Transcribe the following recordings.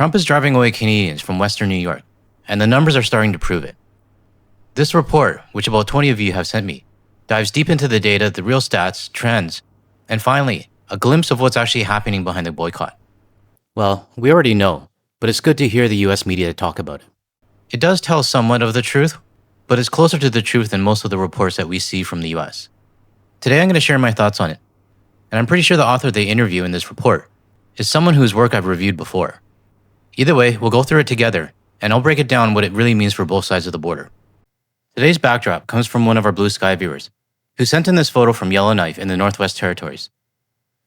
Trump is driving away Canadians from Western New York, and the numbers are starting to prove it. This report, which about 20 of you have sent me, dives deep into the data, the real stats, trends, and finally, a glimpse of what's actually happening behind the boycott. Well, we already know, but it's good to hear the US media talk about it. It does tell somewhat of the truth, but it's closer to the truth than most of the reports that we see from the US. Today I'm going to share my thoughts on it, and I'm pretty sure the author they interview in this report is someone whose work I've reviewed before. Either way, we'll go through it together, and I'll break it down what it really means for both sides of the border. Today's backdrop comes from one of our Blue Sky viewers, who sent in this photo from Yellowknife in the Northwest Territories.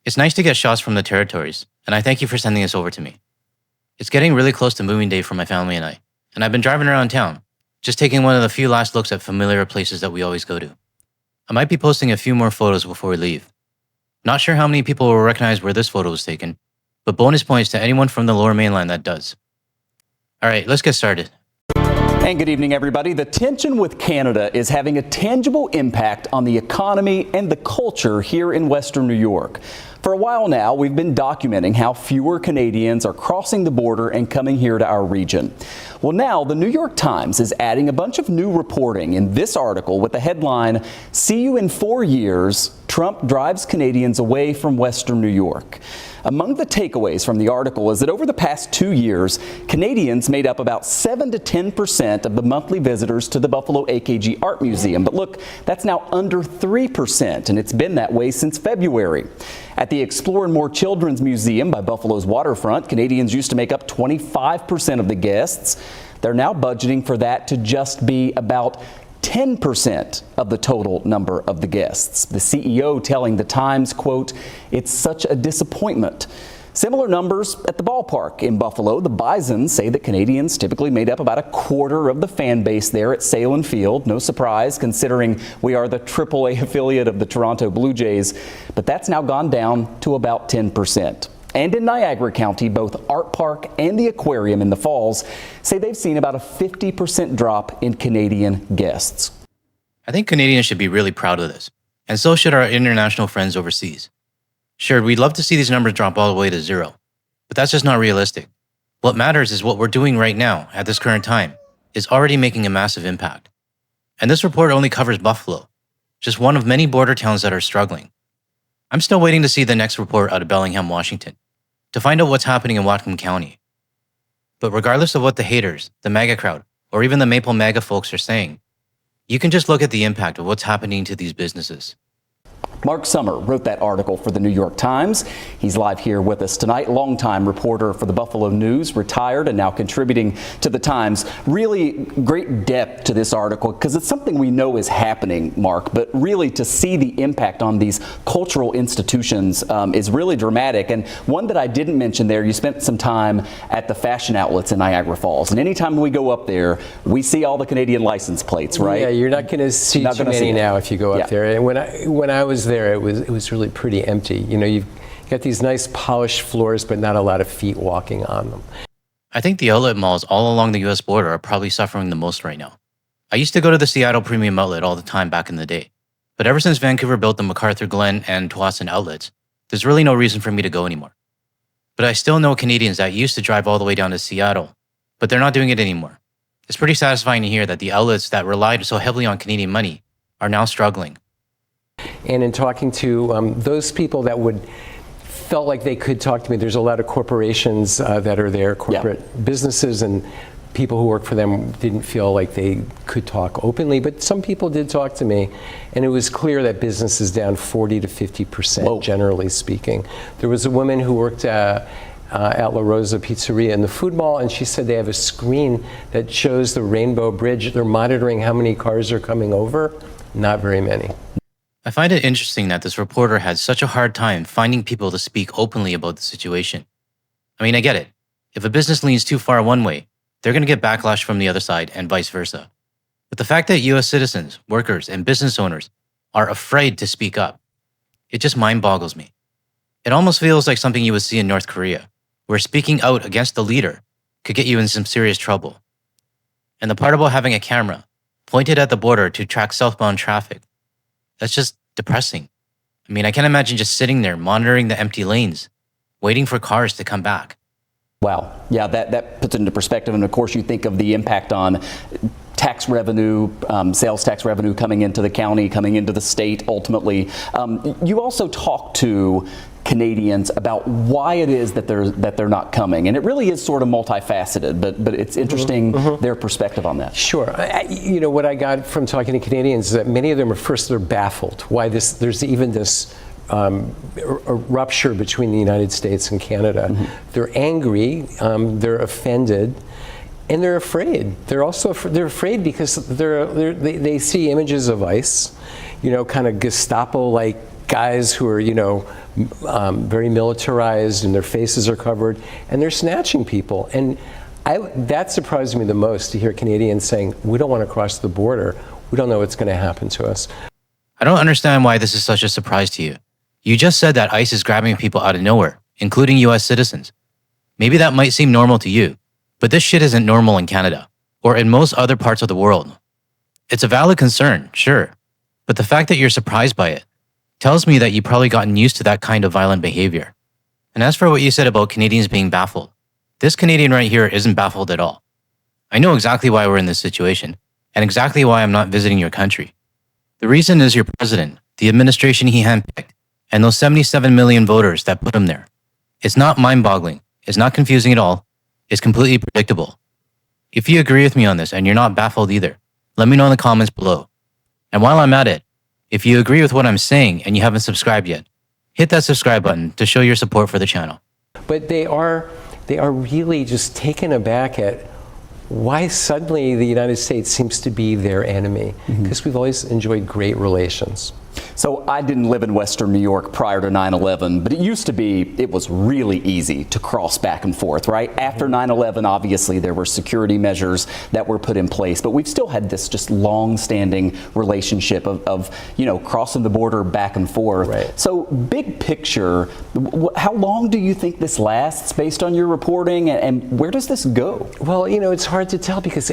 It's nice to get shots from the territories, and I thank you for sending this over to me. It's getting really close to moving day for my family and I've been driving around town, just taking one of the few last looks at familiar places that we always go to. I might be posting a few more photos before we leave. Not sure how many people will recognize where this photo was taken, but bonus points to anyone from the Lower Mainland that does. Alright, let's get started. And good evening, everybody. The tension with Canada is having a tangible impact on the economy and the culture here in Western New York. For a while now, we've been documenting how fewer Canadians are crossing the border and coming here to our region. Well, now the New York Times is adding a bunch of new reporting in this article with the headline, "See You in 4 years, Trump drives Canadians away from Western New York." Among the takeaways from the article is that over the past 2 years, Canadians made up about 7 to 10% of the monthly visitors to the Buffalo AKG Art Museum. But look, that's now under 3%, and it's been that way since February. At the Explore and More Children's Museum by Buffalo's waterfront, Canadians used to make up 25% of the guests. They're now budgeting for that to just be about 10% of the total number of the guests. The CEO telling the Times, quote, "It's such a disappointment." Similar numbers at the ballpark in Buffalo. The Bisons say that Canadians typically made up about a quarter of the fan base there at Salem Field. No surprise, considering we are the AAA affiliate of the Toronto Blue Jays, but that's now gone down to about 10%. And in Niagara County, both Art Park and the Aquarium in the Falls say they've seen about a 50% drop in Canadian guests. I think Canadians should be really proud of this, and so should our international friends overseas. Sure, we'd love to see these numbers drop all the way to zero, but that's just not realistic. What matters is what we're doing right now, at this current time, is already making a massive impact. And this report only covers Buffalo, just one of many border towns that are struggling. I'm still waiting to see the next report out of Bellingham, Washington, to find out what's happening in Whatcom County. But regardless of what the haters, the MAGA crowd, or even the Maple MAGA folks are saying, you can just look at the impact of what's happening to these businesses. Mark Summer wrote that article for the New York Times. He's live here with us tonight. Longtime reporter for the Buffalo News, retired and now contributing to the Times. Really great depth to this article because it's something we know is happening, Mark, but really to see the impact on these cultural institutions is really dramatic. And one that I didn't mention there, you spent some time at the fashion outlets in Niagara Falls. And anytime we go up there, we see all the Canadian license plates, right? Yeah, you're not going to see too many now if you go up there. And when I was there, it was really pretty empty. You know, you've got these nice polished floors, but not a lot of feet walking on them. I think the outlet malls all along the US border are probably suffering the most right now. I used to go to the Seattle Premium Outlet all the time back in the day, but ever since Vancouver built the MacArthur Glen and Tsawwassen outlets, there's really no reason for me to go anymore. But I still know Canadians that used to drive all the way down to Seattle, but they're not doing it anymore. It's pretty satisfying to hear that the outlets that relied so heavily on Canadian money are now struggling. And in talking to those people that felt like they could talk to me, there's a lot of corporations that are there, corporate businesses, and people who work for them didn't feel like they could talk openly, but some people did talk to me, and it was clear that business is down 40 to 50%, generally speaking. There was a woman who worked at La Rosa Pizzeria in the food mall, and she said they have a screen that shows the Rainbow Bridge. They're monitoring how many cars are coming over. Not very many. I find it interesting that this reporter had such a hard time finding people to speak openly about the situation. I mean, I get it. If a business leans too far one way, they're going to get backlash from the other side and vice versa. But the fact that US citizens, workers, and business owners are afraid to speak up, it just mind boggles me. It almost feels like something you would see in North Korea, where speaking out against the leader could get you in some serious trouble. And the part about having a camera pointed at the border to track southbound traffic, that's just depressing. I mean, I can't imagine just sitting there monitoring the empty lanes, waiting for cars to come back. Wow. Yeah, that puts it into perspective. And of course, you think of the impact on tax revenue, sales tax revenue coming into the county, coming into the state ultimately. You also talk to Canadians about why it is that they're not coming, and it really is sort of multifaceted. But it's interesting their perspective on that. Sure. You know, what I got from talking to Canadians is that many of them are they're baffled why there's even this a rupture between the United States and Canada. They're angry, they're offended, and they're afraid. They're afraid because they see images of ICE, you know, kind of Gestapo-like guys who are, you know, very militarized, and their faces are covered, and they're snatching people. And that surprised me the most, to hear Canadians saying, we don't want to cross the border. We don't know what's going to happen to us. I don't understand why this is such a surprise to you. You just said that ICE is grabbing people out of nowhere, including US citizens. Maybe that might seem normal to you, but this shit isn't normal in Canada, or in most other parts of the world. It's a valid concern, sure, but the fact that you're surprised by it tells me that you've probably gotten used to that kind of violent behavior. And as for what you said about Canadians being baffled, this Canadian right here isn't baffled at all. I know exactly why we're in this situation, and exactly why I'm not visiting your country. The reason is your president, the administration he handpicked, and those 77 million voters that put him there. It's not mind-boggling, it's not confusing at all, it's completely predictable. If you agree with me on this and you're not baffled either, let me know in the comments below. And while I'm at it, if you agree with what I'm saying and you haven't subscribed yet, hit that subscribe button to show your support for the channel. But they are really just taken aback at why suddenly the United States seems to be their enemy, because we've always enjoyed great relations. So I didn't live in Western New York prior to 9/11, but it used to be, it was really easy to cross back and forth, right? After 9/11, obviously, there were security measures that were put in place, but we've still had this just long-standing relationship of you know, crossing the border back and forth. Right. So big picture, how long do you think this lasts based on your reporting, and where does this go? Well, you know, it's hard to tell because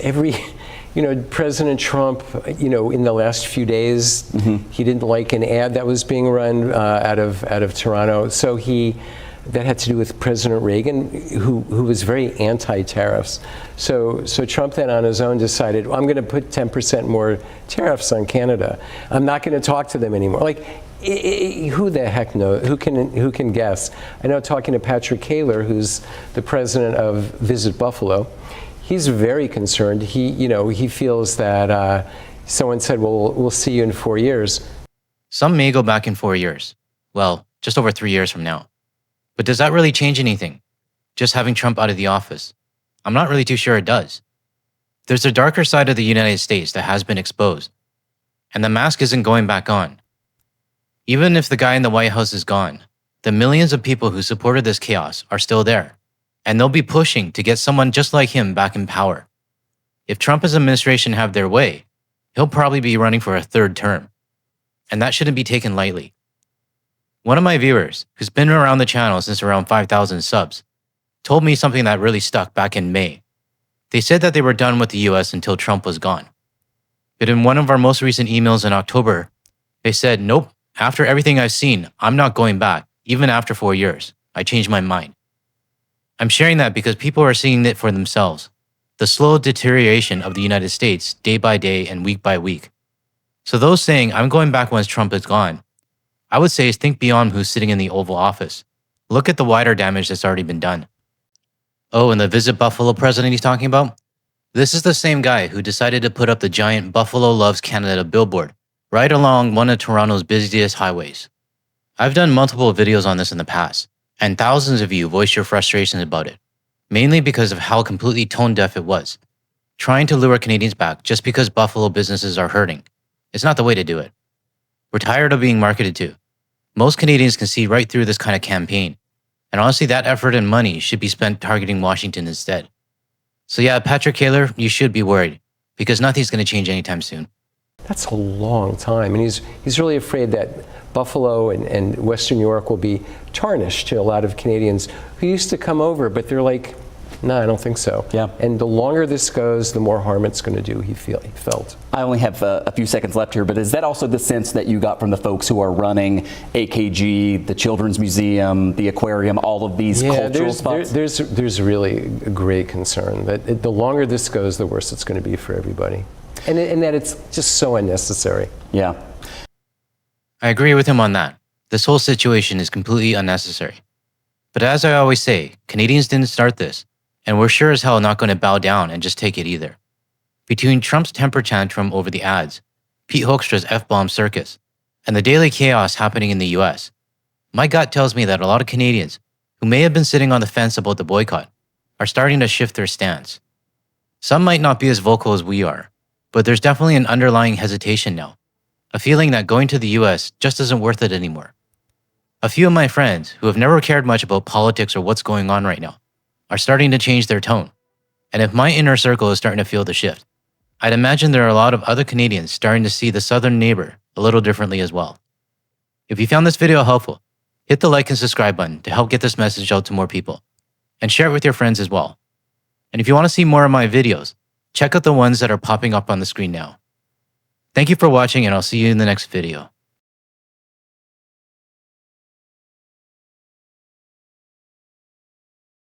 you know, President Trump, you know, in the last few days, he didn't like an ad that was being run out of Toronto. So that had to do with President Reagan, who was very anti-tariffs. So Trump then on his own decided, well, I'm going to put 10% more tariffs on Canada. I'm not going to talk to them anymore. Like, who the heck knows? Who can guess? I know, talking to Patrick Kaler, who's the president of Visit Buffalo, he's very concerned. He feels that someone said, well, we'll see you in 4 years. Some may go back in 4 years. Well, just over 3 years from now. But does that really change anything? Just having Trump out of the office? I'm not really too sure it does. There's a darker side of the United States that has been exposed. And the mask isn't going back on. Even if the guy in the White House is gone, the millions of people who supported this chaos are still there. And they'll be pushing to get someone just like him back in power. If Trump's administration have their way, he'll probably be running for a third term. And that shouldn't be taken lightly. One of my viewers, who's been around the channel since around 5,000 subs, told me something that really stuck back in May. They said that they were done with the US until Trump was gone. But in one of our most recent emails in October, they said, nope, after everything I've seen, I'm not going back, even after 4 years. I changed my mind. I'm sharing that because people are seeing it for themselves. The slow deterioration of the United States day by day and week by week. So those saying, I'm going back once Trump is gone, I would say is think beyond who's sitting in the Oval Office. Look at the wider damage that's already been done. Oh, and the Visit Buffalo president he's talking about? This is the same guy who decided to put up the giant Buffalo Loves Canada billboard right along one of Toronto's busiest highways. I've done multiple videos on this in the past, and thousands of you voiced your frustrations about it, mainly because of how completely tone-deaf it was. Trying to lure Canadians back just because Buffalo businesses are hurting. It's not the way to do it. We're tired of being marketed to. Most Canadians can see right through this kind of campaign, and honestly that effort and money should be spent targeting Washington instead. So yeah, Patrick Kaler, you should be worried, because nothing's going to change anytime soon. That's a long time, and he's really afraid that Buffalo and Western New York will be tarnished to a lot of Canadians who used to come over, but they're like, No, I don't think so. Yeah. And the longer this goes, the more harm it's going to do, he felt. I only have a few seconds left here, but is that also the sense that you got from the folks who are running AKG, the Children's Museum, the aquarium, all of these cultural spots? There's really a great concern that the longer this goes, the worse it's going to be for everybody. And that it's just so unnecessary. Yeah. I agree with him on that. This whole situation is completely unnecessary. But as I always say, Canadians didn't start this, and we're sure as hell not going to bow down and just take it either. Between Trump's temper tantrum over the ads, Pete Hoekstra's F-bomb circus, and the daily chaos happening in the US, my gut tells me that a lot of Canadians, who may have been sitting on the fence about the boycott, are starting to shift their stance. Some might not be as vocal as we are, but there's definitely an underlying hesitation now, a feeling that going to the US just isn't worth it anymore. A few of my friends, who have never cared much about politics or what's going on right now, are starting to change their tone. And if my inner circle is starting to feel the shift, I'd imagine there are a lot of other Canadians starting to see the southern neighbor a little differently as well. If you found this video helpful, hit the like and subscribe button to help get this message out to more people, and share it with your friends as well. And if you want to see more of my videos, check out the ones that are popping up on the screen now. Thank you for watching, and I'll see you in the next video.